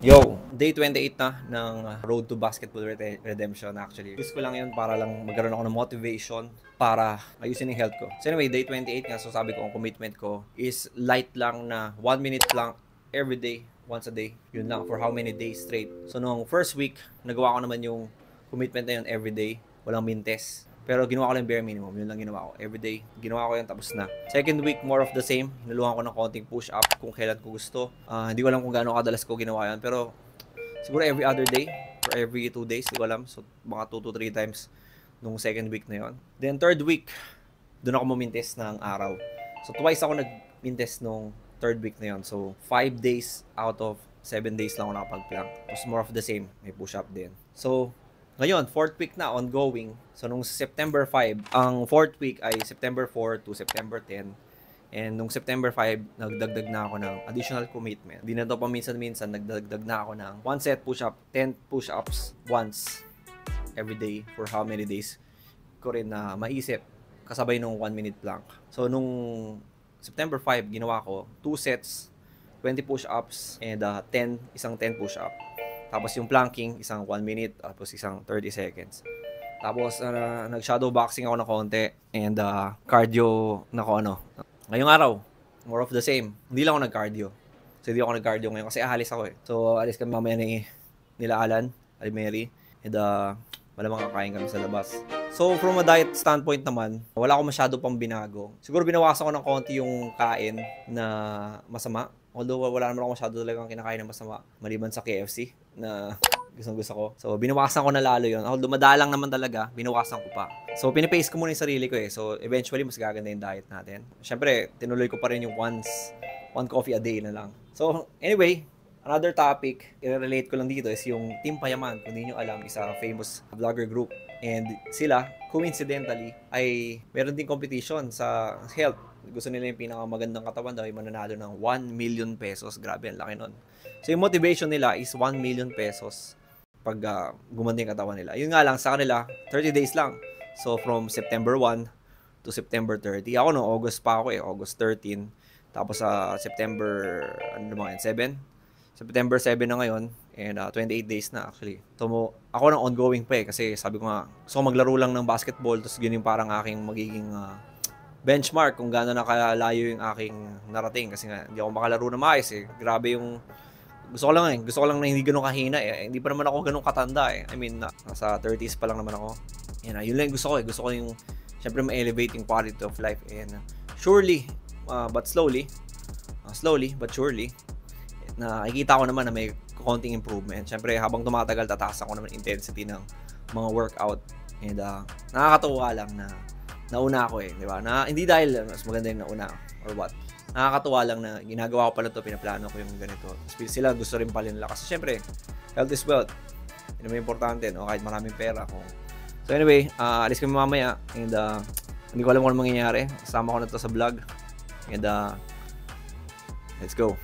Yo, day 28 na ng Road to Basketball Redemption actually. Use ko lang yun para lang magkaroon ako ng motivation para ayusin yung health ko. So anyway, day 28 nga, so sabi ko ang commitment ko is light lang na 1 minute lang every day, once a day. Yun lang, for how many days straight. So nung first week, nagawa ko naman yung commitment na yun every day, walang mintes. Pero ginawa ko lang bare minimum, yun lang ginawa ko. Everyday, ginawa ko yun, tapos na. Second week, more of the same. Hinuluhan ko ng konting push-up kung kailan ko gusto. Hindi ko alam kung gaano kadalas ko ginawa yun. Pero siguro every other day, or every 2 days, hindi ko alam. So, mga 2 to 3 times nung second week na yun. Then, third week, doon ako mumintes ng araw. So, twice ako nagmintes nung third week na yun. So, 5 days out of 7 days lang ako nakapag-plank. Tapos more of the same, may push-up din. So, ngayon, fourth week na, ongoing. So, nung September 5, ang fourth week ay September 4 to September 10. And nung September 5, nagdagdag na ako ng additional commitment. Di na to paminsan-minsan, nagdagdag na ako ng 1 set push-up, 10 push-ups once every day for how many days ko rin na maisip kasabay nung 1 minute plank. So, nung September 5, ginawa ko 2 sets, 20 push-ups, and isang 10 push-up. Tapos yung planking, isang 1 minute, tapos isang 30 seconds. Tapos nag-shadow boxing ako ng konti and cardio na ko ano. Ngayong araw, more of the same. Hindi lang ako nag-cardio. So hindi ako nag-cardio ngayon kasi ahalis ako eh. So alis kami mamaya nila Alan, Mary, and malamang kakain kami sa labas. So from a diet standpoint naman, wala akong masyado pang binago. Siguro binawasan ko ng konti yung kain na masama. Although wala naman ako masyado talagang kinakain ng masama maliban sa KFC na gusto ko. So binawasan ko na lalo yun. Although madalang naman talaga, binawasan ko pa. So pinipace ko muna yung sarili ko eh. So eventually mas gaganda yung diet natin. Siyempre, tinuloy ko pa rin yung one coffee a day na lang. So anyway, another topic, i-relate ko lang dito is yung Team Payaman. Kung hindi nyo alam, isa famous vlogger group. And sila, coincidentally, ay meron din competition sa health. Gusto nila yung pinakamagandang katawan daw, yung mananalo ng 1 million pesos. Grabe, ang laki nun. So yung motivation nila is 1 million pesos pag gumanda yung katawan nila. Yun nga lang, sa kanila, 30 days lang. So from September 1 to September 30. Ako no, August pa ako eh, August 13. Tapos sa September, ano naman yun, 7? September 7 na ngayon, and 28 days na actually. So ako nang ongoing pa eh, kasi sabi ko nga, gusto ko maglaro lang ng basketball, tapos yun yung parang aking magiging benchmark kung gaano na kalayo yung aking narating. Kasi nga, hindi ako makalaro na maayos eh. Grabe yung, gusto ko lang na hindi ganun kahina eh. Hindi pa naman ako ganun katanda eh. I mean, nasa 30s pa lang naman ako. Yan, yun lang yung gusto ko eh. Gusto ko yung, syempre ma-elevate yung quality of life. And surely, but slowly but surely, nakikita ko naman na may konting improvement. Siyempre, habang tumatagal, tataasan ko naman intensity ng mga workout. And nakakatuwa lang na nauna ako eh, di ba? Na, hindi dahil mas maganda yung nauna or what. Nakakatuwa lang na ginagawa ko pala ito, pinaplano ko yung ganito. Sila gusto rin pala nila. Kasi syempre, health is wealth. Yun naman importante, no? Kahit maraming pera. So anyway, alis kami mamaya. And hindi ko alam kung ano mangyayari. Kasama ko na ito sa vlog. And let's go.